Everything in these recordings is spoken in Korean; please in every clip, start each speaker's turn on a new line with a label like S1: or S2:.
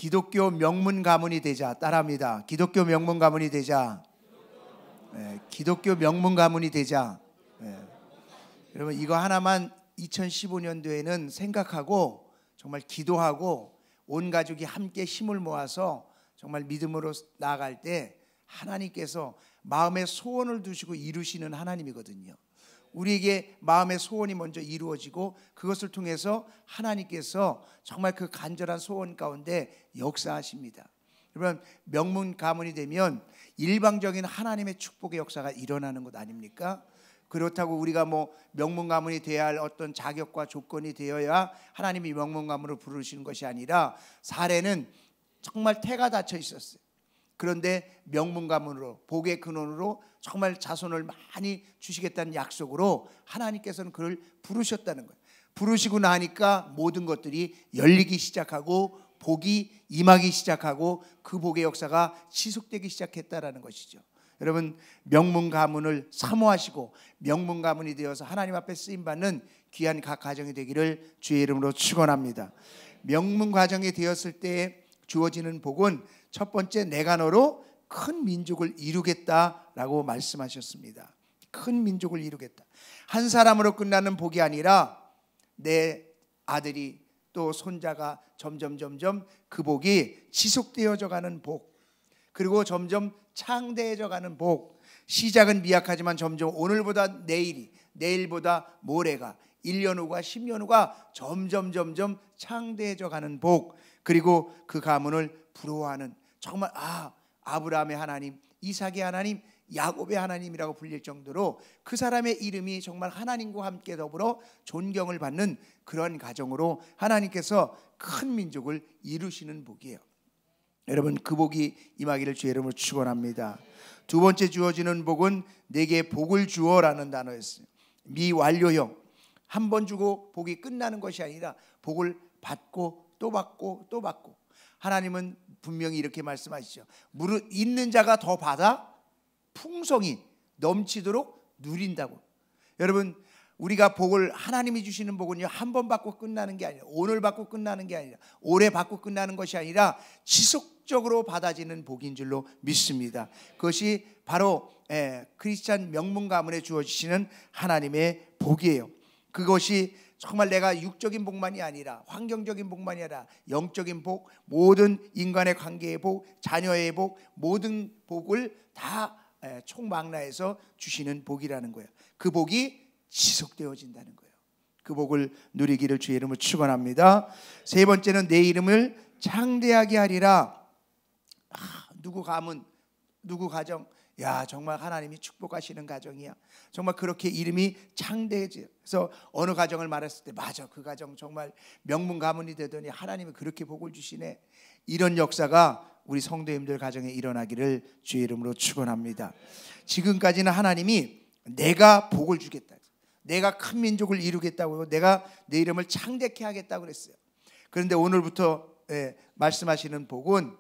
S1: 기독교 명문 가문이 되자. 따라합니다. 기독교 명문 가문이 되자. 기독교 명문 가문이 되자. 여러분 이거 하나만 2015년도에는 생각하고 정말 기도하고 온 가족이 함께 힘을 모아서 정말 믿음으로 나아갈 때 하나님께서 마음의 소원을 두시고 이루시는 하나님이거든요. 우리에게 마음의 소원이 먼저 이루어지고 그것을 통해서 하나님께서 정말 그 간절한 소원 가운데 역사하십니다. 여러분 명문 가문이 되면 일방적인 하나님의 축복의 역사가 일어나는 것 아닙니까? 그렇다고 우리가 뭐 명문 가문이 되어야 할 어떤 자격과 조건이 되어야 하나님이 명문 가문으로 부르시는 것이 아니라 사례는 정말 태가 닫혀 있었어요. 그런데 명문 가문으로 복의 근원으로 정말 자손을 많이 주시겠다는 약속으로 하나님께서는 그를 부르셨다는 거예요. 부르시고 나니까 모든 것들이 열리기 시작하고 복이 임하기 시작하고 그 복의 역사가 지속되기 시작했다라는 것이죠. 여러분 명문 가문을 사모하시고 명문 가문이 되어서 하나님 앞에 쓰임받는 귀한 각 가정이 되기를 주의 이름으로 축원합니다. 명문 가정이 되었을 때 주어지는 복은 첫 번째, 내가 너로 큰 민족을 이루겠다라고 말씀하셨습니다. 큰 민족을 이루겠다. 한 사람으로 끝나는 복이 아니라 내 아들이 또 손자가 점점 그 복이 지속되어져 가는 복, 그리고 점점 창대해져 가는 복. 시작은 미약하지만 점점 오늘보다 내일이, 내일보다 모레가, 1년 후가 10년 후가 점점 창대해져 가는 복. 그리고 그 가문을 부러워하는 정말 아브라함의 하나님, 이삭의 하나님, 야곱의 하나님이라고 불릴 정도로 그 사람의 이름이 정말 하나님과 함께 더불어 존경을 받는 그런 가정으로 하나님께서 큰 민족을 이루시는 복이에요. 여러분 그 복이 임하기를 주의 이름으로 축원합니다. 두 번째 주어지는 복은 내게 복을 주어라는 단어였어요. 미완료형. 한 번 주고 복이 끝나는 것이 아니라 복을 받고 또 받고 또 받고. 하나님은 분명히 이렇게 말씀하시죠. 무릇 있는 자가 더 받아 풍성히 넘치도록 누린다고. 여러분 우리가 복을, 하나님이 주시는 복은요 한 번 받고 끝나는 게 아니라, 오늘 받고 끝나는 게 아니라, 오래 받고 끝나는 것이 아니라 지속적으로 받아지는 복인 줄로 믿습니다. 그것이 바로 크리스찬 명문 가문에 주어지시는 하나님의 복이에요. 그것이 정말 내가 육적인 복만이 아니라, 환경적인 복만이 아니라 영적인 복, 모든 인간의 관계의 복, 자녀의 복, 모든 복을 다 총망라해서 주시는 복이라는 거예요. 그 복이 지속되어진다는 거예요. 그 복을 누리기를 주의 이름으로 축원합니다. 세 번째는 내 이름을 창대하게 하리라. 누구 가문, 누구 가정, 야 정말 하나님이 축복하시는 가정이야. 정말 그렇게 이름이 창대해져요. 그래서 어느 가정을 말했을 때 맞아, 그 가정 정말 명문 가문이 되더니 하나님이 그렇게 복을 주시네. 이런 역사가 우리 성도님들 가정에 일어나기를 주의 이름으로 축원합니다. 지금까지는 하나님이 내가 복을 주겠다, 내가 큰 민족을 이루겠다고, 내가 내 이름을 창대케 하겠다고 그랬어요. 그런데 오늘부터 말씀하시는 복은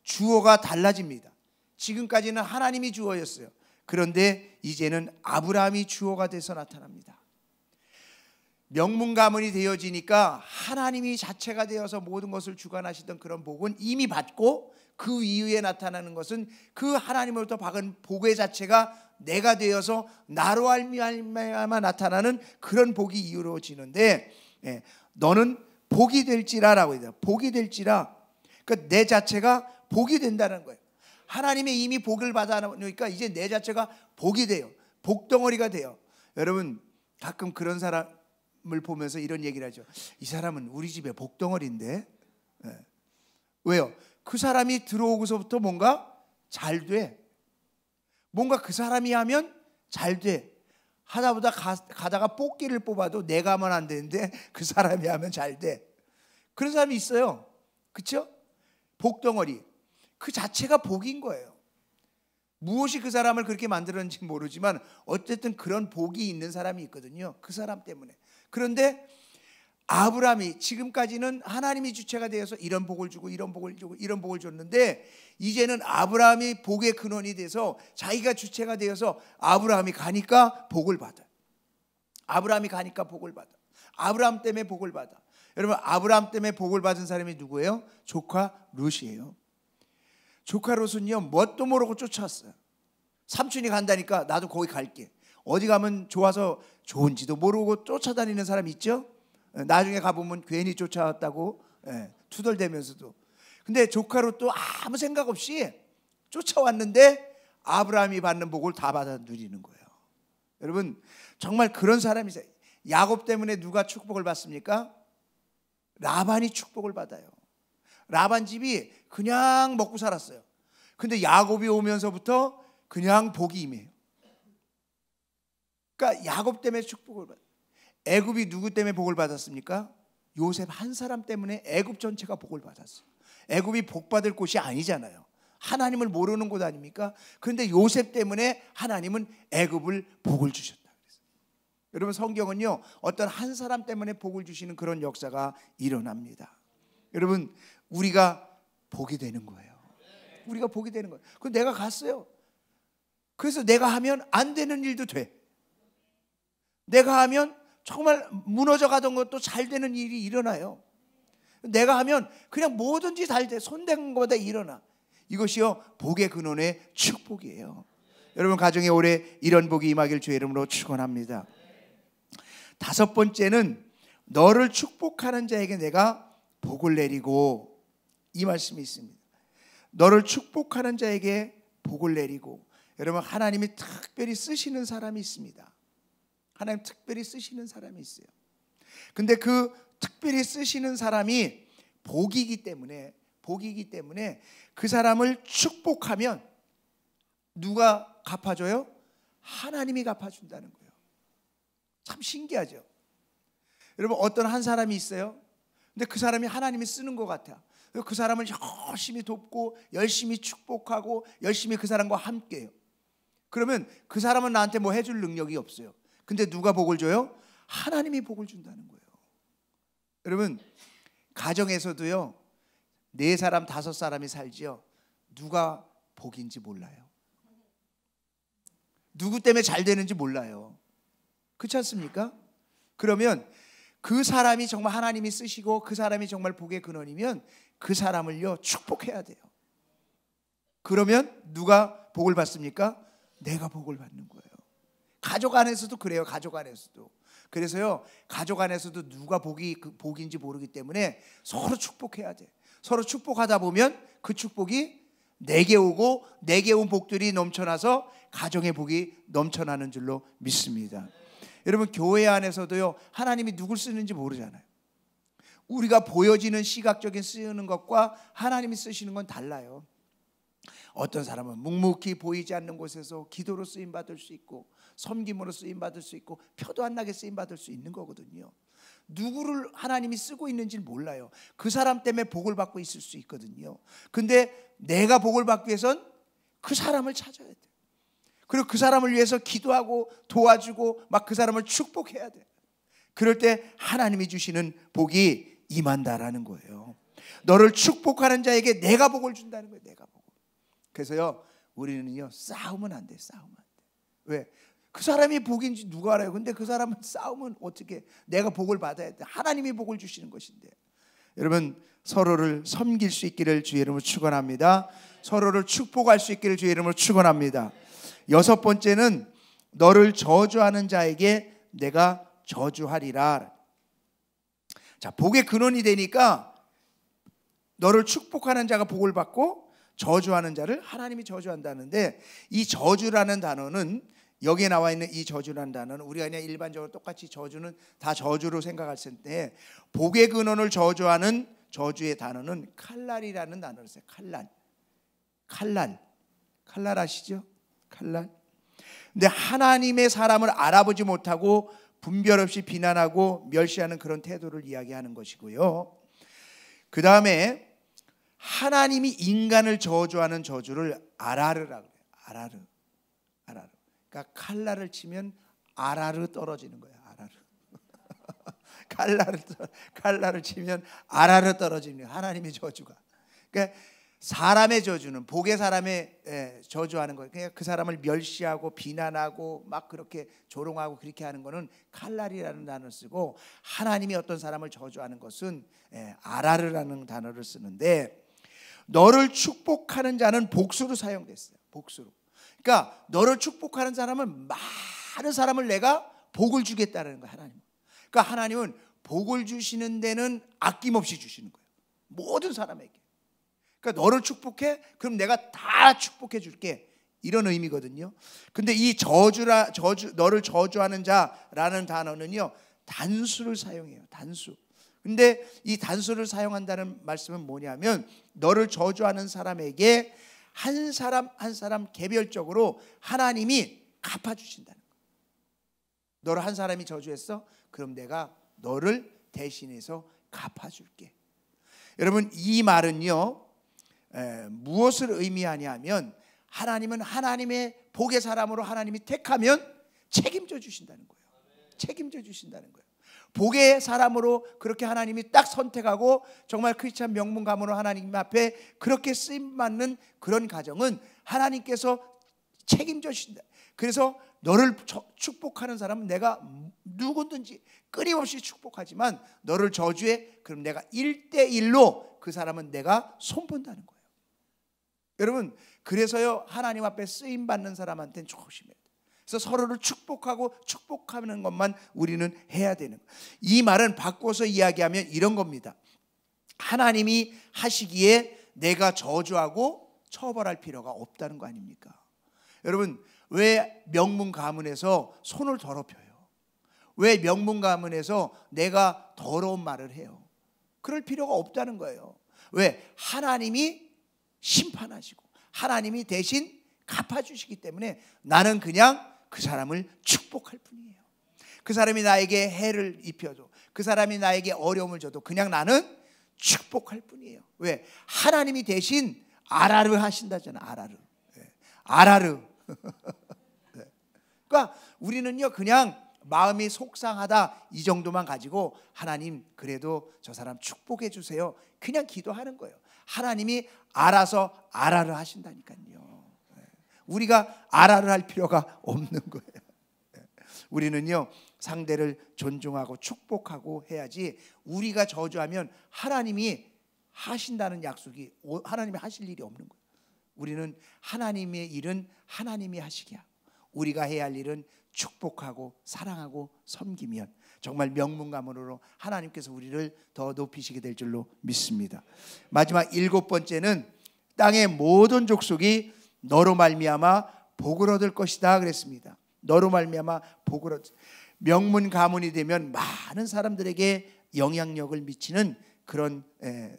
S1: 주어가 달라집니다. 지금까지는 하나님이 주어였어요. 그런데 이제는 아브라함이 주어가 돼서 나타납니다. 명문 가문이 되어지니까 하나님이 자체가 되어서 모든 것을 주관하시던 그런 복은 이미 받고, 그 이후에 나타나는 것은 그 하나님으로부터 받은 복의 자체가 내가 되어서 나로 말미암아 나타나는 그런 복이 이루어지는데, 너는 복이 될지라라고 해요. 복이 될지라. 그러니까 내 자체가 복이 된다는 거예요. 하나님의 이미 복을 받아놓으니까 이제 내 자체가 복이 돼요. 복덩어리가 돼요. 여러분 가끔 그런 사람을 보면서 이런 얘기를 하죠. 이 사람은 우리 집에 복덩어리인데. 왜요? 그 사람이 들어오고서부터 뭔가 잘 돼. 뭔가 그 사람이 하면 잘 돼. 하다보다 가다가 뽑기를 뽑아도 내가 하면 안 되는데 그 사람이 하면 잘 돼. 그런 사람이 있어요. 그렇죠? 복덩어리. 그 자체가 복인 거예요. 무엇이 그 사람을 그렇게 만들었는지 모르지만 어쨌든 그런 복이 있는 사람이 있거든요. 그 사람 때문에. 그런데 아브라함이 지금까지는 하나님이 주체가 되어서 이런 복을 주고 이런 복을 주고 이런 복을 줬는데, 이제는 아브라함이 복의 근원이 돼서 자기가 주체가 되어서 아브라함이 가니까 복을 받아. 아브라함이 가니까 복을 받아. 아브라함 때문에 복을 받아. 여러분 아브라함 때문에 복을 받은 사람이 누구예요? 조카 룻이에요. 조카 룻은요 뭣도 모르고 쫓아왔어요. 삼촌이 간다니까 나도 거기 갈게. 어디 가면 좋아서 좋은지도 모르고 쫓아다니는 사람 있죠? 나중에 가보면 괜히 쫓아왔다고 투덜대면서도. 근데 조카 룻도 아무 생각 없이 쫓아왔는데 아브라함이 받는 복을 다 받아 누리는 거예요. 여러분 정말 그런 사람이세요. 야곱 때문에 누가 축복을 받습니까? 라반이 축복을 받아요. 라반 집이 그냥 먹고 살았어요. 근데 야곱이 오면서부터 그냥 복이 임해요. 그러니까 야곱 때문에 축복을 받아요. 애굽이 누구 때문에 복을 받았습니까? 요셉 한 사람 때문에 애굽 전체가 복을 받았어요. 애굽이 복 받을 곳이 아니잖아요. 하나님을 모르는 곳 아닙니까? 그런데 요셉 때문에 하나님은 애굽을 복을 주셨다. 여러분 성경은요 어떤 한 사람 때문에 복을 주시는 그런 역사가 일어납니다. 여러분 우리가 복이 되는 거예요. 우리가 복이 되는 거예요. 그 내가 갔어요. 그래서 내가 하면 안 되는 일도 돼. 내가 하면 정말 무너져 가던 것도 잘 되는 일이 일어나요. 내가 하면 그냥 뭐든지 잘 돼. 손댄 거다 일어나. 이것이요 복의 근원의 축복이에요. 여러분 가정에 올해 이런 복이 임하길 주의 이름으로 축원합니다. 다섯 번째는 너를 축복하는 자에게 내가 복을 내리고, 이 말씀이 있습니다. 너를 축복하는 자에게 복을 내리고. 여러분 하나님이 특별히 쓰시는 사람이 있습니다. 하나님 특별히 쓰시는 사람이 있어요. 근데 그 특별히 쓰시는 사람이 복이기 때문에 그 사람을 축복하면 누가 갚아줘요? 하나님이 갚아준다는 거예요. 참 신기하죠. 여러분 어떤 한 사람이 있어요. 근데 그 사람이 하나님이 쓰는 것 같아요. 그 사람을 열심히 돕고 열심히 축복하고 열심히 그 사람과 함께해요. 그러면 그 사람은 나한테 뭐 해줄 능력이 없어요. 근데 누가 복을 줘요? 하나님이 복을 준다는 거예요. 여러분 가정에서도요 4사람 5사람이 살지요. 누가 복인지 몰라요. 누구 때문에 잘 되는지 몰라요. 그렇지 않습니까? 그러면 그 사람이 정말 하나님이 쓰시고 그 사람이 정말 복의 근원이면 그 사람을요 축복해야 돼요. 그러면 누가 복을 받습니까? 내가 복을 받는 거예요. 가족 안에서도 그래요. 가족 안에서도. 그래서요 가족 안에서도 누가 복인지 모르기 때문에 서로 축복해야 돼. 서로 축복하다 보면 그 축복이 내게 오고 내게 온 복들이 넘쳐나서 가정의 복이 넘쳐나는 줄로 믿습니다. 여러분 교회 안에서도요 하나님이 누굴 쓰는지 모르잖아요. 우리가 보여지는 시각적인 쓰는 것과 하나님이 쓰시는 건 달라요. 어떤 사람은 묵묵히 보이지 않는 곳에서 기도로 쓰임 받을 수 있고 섬김으로 쓰임 받을 수 있고 표도 안 나게 쓰임 받을 수 있는 거거든요. 누구를 하나님이 쓰고 있는지를 몰라요. 그 사람 때문에 복을 받고 있을 수 있거든요. 근데 내가 복을 받기 위해선 그 사람을 찾아야 돼. 그리고 그 사람을 위해서 기도하고 도와주고 막 그 사람을 축복해야 돼. 그럴 때 하나님이 주시는 복이 임한다라는 거예요. 너를 축복하는 자에게 내가 복을 준다는 거예요. 내가 복을. 그래서요 우리는요 싸우면 안 돼. 싸우면 안 돼. 왜? 그 사람이 복인지 누가 알아요? 근데 그 사람은 싸우면 어떻게? 내가 복을 받아야 돼. 하나님이 복을 주시는 것인데. 여러분 서로를 섬길 수 있기를 주의 이름으로 축원합니다. 서로를 축복할 수 있기를 주의 이름으로 축원합니다. 여섯 번째는 너를 저주하는 자에게 내가 저주하리라. 자, 복의 근원이 되니까 너를 축복하는 자가 복을 받고 저주하는 자를 하나님이 저주한다는데, 이 저주라는 단어는 여기에 나와 있는 이 저주라는 단어는 우리가 그냥 일반적으로 똑같이 저주는 다 저주로 생각할 텐데, 복의 근원을 저주하는 저주의 단어는 칼날이라는 단어를 써요. 칼날 아시죠? 칼날. 근데 하나님의 사람을 알아보지 못하고 분별 없이 비난하고 멸시하는 그런 태도를 이야기하는 것이고요. 그 다음에 하나님이 인간을 저주하는 저주를 아라르라고 해요. 아라르. 그러니까 칼날을 치면 아라르 떨어지는 거예요. 아라르. 칼날을 치면 아라르 떨어지는 거예요. 하나님의 저주가. 그러니까 사람의 저주는 복의 사람의 저주하는 거예요. 그냥 그 사람을 멸시하고 비난하고 막 그렇게 조롱하고 그렇게 하는 거는 칼날이라는 단어를 쓰고, 하나님이 어떤 사람을 저주하는 것은 아라르라는 단어를 쓰는데, 너를 축복하는 자는 복수로 사용됐어요. 복수로. 그러니까 너를 축복하는 사람은 많은 사람을 내가 복을 주겠다는 거예요. 하나님. 그러니까 하나님은 복을 주시는 데는 아낌없이 주시는 거예요. 모든 사람에게. 그러니까 너를 축복해? 그럼 내가 다 축복해 줄게. 이런 의미거든요. 근데 이 너를 저주하는 자라는 단어는요, 단수를 사용해요. 단수. 근데 이 단수를 사용한다는 말씀은 뭐냐면, 너를 저주하는 사람에게 한 사람 한 사람 개별적으로 하나님이 갚아주신다는 거예요. 너를 한 사람이 저주했어? 그럼 내가 너를 대신해서 갚아줄게. 여러분, 이 말은요, 무엇을 의미하냐면, 하나님은 하나님의 복의 사람으로 하나님이 택하면 책임져 주신다는 거예요. 책임져 주신다는 거예요. 복의 사람으로 그렇게 하나님이 딱 선택하고 정말 크리스찬 명문 가문으로 하나님 앞에 그렇게 쓰임받는 그런 가정은 하나님께서 책임져 주신다. 그래서 너를 축복하는 사람은 내가 누구든지 끊임없이 축복하지만, 너를 저주해? 그럼 내가 1대1로 그 사람은 내가 손본다는 거예요. 여러분, 그래서요, 하나님 앞에 쓰임받는 사람한테는 조심해야 돼요. 그래서 서로를 축복하고 축복하는 것만 우리는 해야 되는 거예요. 이 말은 바꿔서 이야기하면 이런 겁니다. 하나님이 하시기에 내가 저주하고 처벌할 필요가 없다는 거 아닙니까? 여러분, 왜 명문 가문에서 손을 더럽혀요? 왜 명문 가문에서 내가 더러운 말을 해요? 그럴 필요가 없다는 거예요. 왜? 하나님이 심판하시고 하나님이 대신 갚아주시기 때문에 나는 그냥 그 사람을 축복할 뿐이에요. 그 사람이 나에게 해를 입혀도, 그 사람이 나에게 어려움을 줘도 그냥 나는 축복할 뿐이에요. 왜? 하나님이 대신 아라르 하신다잖아. 아라르. 아라르. 그러니까 우리는요, 그냥 마음이 속상하다 이 정도만 가지고, 하나님 그래도 저 사람 축복해 주세요, 그냥 기도하는 거예요. 하나님이 알아서 아라르 하신다니까요. 우리가 아라르 할 필요가 없는 거예요. 우리는요, 상대를 존중하고 축복하고 해야지, 우리가 저주하면 하나님이 하신다는 약속이, 하나님이 하실 일이 없는 거예요. 우리는 하나님의 일은 하나님이 하시게 하고, 우리가 해야 할 일은 축복하고 사랑하고 섬기면 정말 명문 가문으로 하나님께서 우리를 더 높이시게 될 줄로 믿습니다. 마지막 7번째는 땅의 모든 족속이 너로 말미암아 복을 얻을 것이다 그랬습니다. 너로 말미암아 복을 얻을. 명문 가문이 되면 많은 사람들에게 영향력을 미치는 그런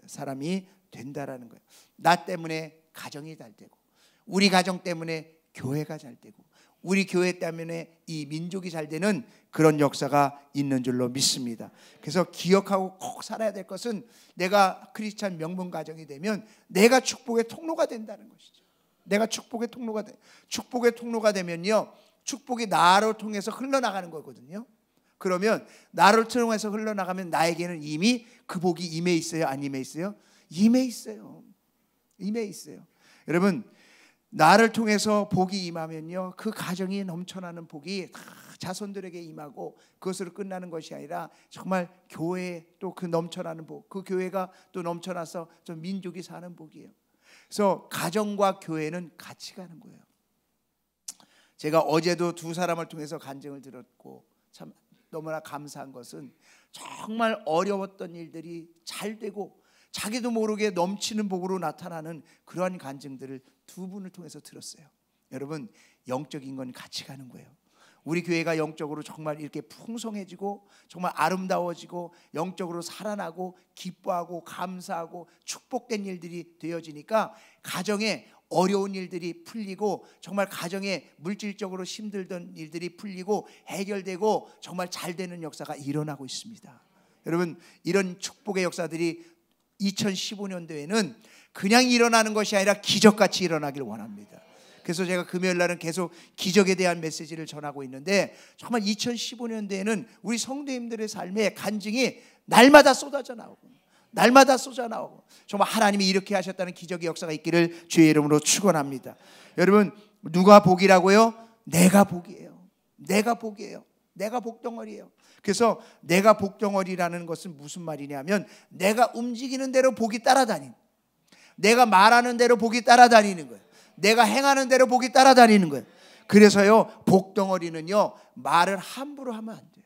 S1: 사람이 된다라는 거예요. 나 때문에 가정이 잘 되고, 우리 가정 때문에 교회가 잘 되고, 우리 교회 때문에 이 민족이 잘 되는 그런 역사가 있는 줄로 믿습니다. 그래서 기억하고 꼭 살아야 될 것은, 내가 크리스찬 명문 가정이 되면 내가 축복의 통로가 된다는 것이죠. 내가 축복의 통로가 돼. 축복의 통로가 되면요, 축복이 나를 통해서 흘러나가는 거거든요. 그러면 나를 통해서 흘러나가면 나에게는 이미 그 복이 임해 있어요? 안 임해 있어요? 임해 있어요. 임해 있어요. 여러분, 나를 통해서 복이 임하면요, 그 가정이 넘쳐나는 복이 다 자손들에게 임하고, 그것으로 끝나는 것이 아니라 정말 교회에 또 그 넘쳐나는 복, 그 교회가 또 넘쳐나서 좀 민족이 사는 복이에요. 그래서 가정과 교회는 같이 가는 거예요. 제가 어제도 두 사람을 통해서 간증을 들었고, 참 너무나 감사한 것은, 정말 어려웠던 일들이 잘 되고 자기도 모르게 넘치는 복으로 나타나는 그러한 간증들을 두 분을 통해서 들었어요. 여러분, 영적인 건 같이 가는 거예요. 우리 교회가 영적으로 정말 이렇게 풍성해지고 정말 아름다워지고 영적으로 살아나고 기뻐하고 감사하고 축복된 일들이 되어지니까, 가정에 어려운 일들이 풀리고, 정말 가정에 물질적으로 힘들던 일들이 풀리고 해결되고 정말 잘 되는 역사가 일어나고 있습니다. 여러분, 이런 축복의 역사들이 2015년도에는 그냥 일어나는 것이 아니라 기적같이 일어나길 원합니다. 그래서 제가 금요일 날은 계속 기적에 대한 메시지를 전하고 있는데, 정말 2015년도에는 우리 성도님들의 삶에 간증이 날마다 쏟아져 나오고, 날마다 쏟아 나오고 정말 하나님이 이렇게 하셨다는 기적의 역사가 있기를 주의 이름으로 축원합니다. 여러분, 누가 복이라고요? 내가 복이에요. 내가 복이에요. 내가 복덩어리예요. 그래서 내가 복덩어리라는 것은 무슨 말이냐면 내가 움직이는 대로 복이 따라다니는, 내가 말하는 대로 복이 따라다니는 거예요. 내가 행하는 대로 복이 따라다니는 거예요. 그래서요, 복덩어리는요, 말을 함부로 하면 안 돼요.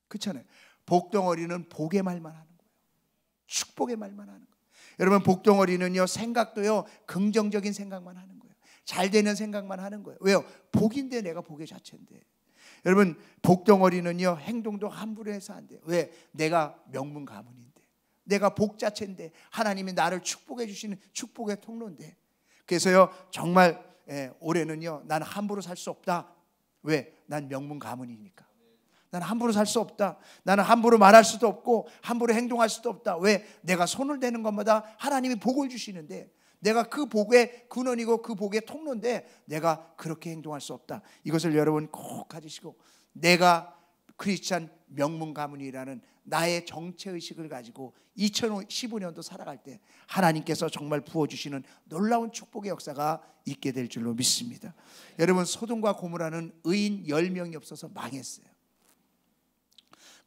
S1: 그렇잖아요. 복덩어리는 복의 말만 하는 거예요. 축복의 말만 하는 거예요. 여러분, 복덩어리는요, 생각도요, 긍정적인 생각만 하는 거예요. 잘 되는 생각만 하는 거예요. 왜요? 복인데, 내가 복의 자체인데. 여러분, 복덩어리는요, 행동도 함부로 해서 안 돼요. 왜? 내가 명문 가문인데, 내가 복 자체인데, 하나님이 나를 축복해 주시는 축복의 통로인데. 그래서요, 정말 올해는요, 나는 함부로 살 수 없다. 왜? 난 명문 가문이니까. 나는 함부로 살 수 없다. 나는 함부로 말할 수도 없고 함부로 행동할 수도 없다. 왜? 내가 손을 대는 것마다 하나님이 복을 주시는데, 내가 그 복의 근원이고 그 복의 통로인데 내가 그렇게 행동할 수 없다. 이것을 여러분 꼭 가지시고, 내가 크리스찬 명문 가문이라는 나의 정체의식을 가지고 2015년도 살아갈 때 하나님께서 정말 부어주시는 놀라운 축복의 역사가 있게 될 줄로 믿습니다. 여러분, 소돔과 고모라는 의인 10명이 없어서 망했어요.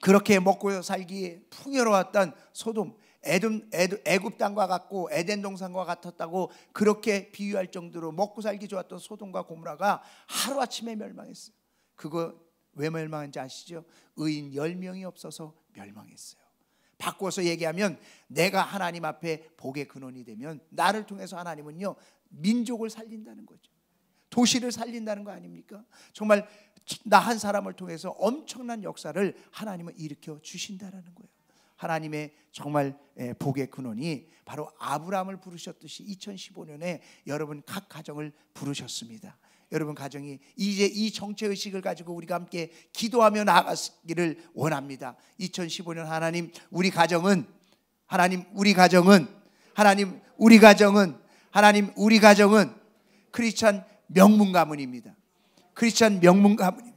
S1: 그렇게 먹고 살기에 풍요로웠던 소돔, 애굽 땅과 같고 에덴 동산과 같았다고 그렇게 비유할 정도로 먹고 살기 좋았던 소돔과 고모라가 하루아침에 멸망했어요. 그거 왜 멸망한지 아시죠? 의인 10명이 없어서 멸망했어요. 바꿔서 얘기하면, 내가 하나님 앞에 복의 근원이 되면 나를 통해서 하나님은요, 민족을 살린다는 거죠. 도시를 살린다는 거 아닙니까? 정말 나 한 사람을 통해서 엄청난 역사를 하나님은 일으켜 주신다는 거예요. 하나님의 정말 복의 근원이 바로 아브라함을 부르셨듯이 2015년에 여러분 각 가정을 부르셨습니다. 여러분 가정이 이제 이 정체의식을 가지고 우리가 함께 기도하며 나아가기를 원합니다. 2015년 하나님 우리 가정은 크리스찬 명문 가문입니다. 크리스찬 명문 가문.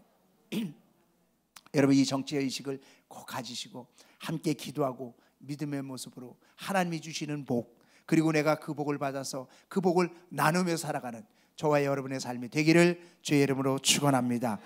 S1: 여러분, 이 정체의식을 꼭 가지시고 함께 기도하고 믿음의 모습으로 하나님이 주시는 복, 그리고 내가 그 복을 받아서 그 복을 나누며 살아가는 저와 여러분의 삶이 되기를 주의 이름으로 축원합니다.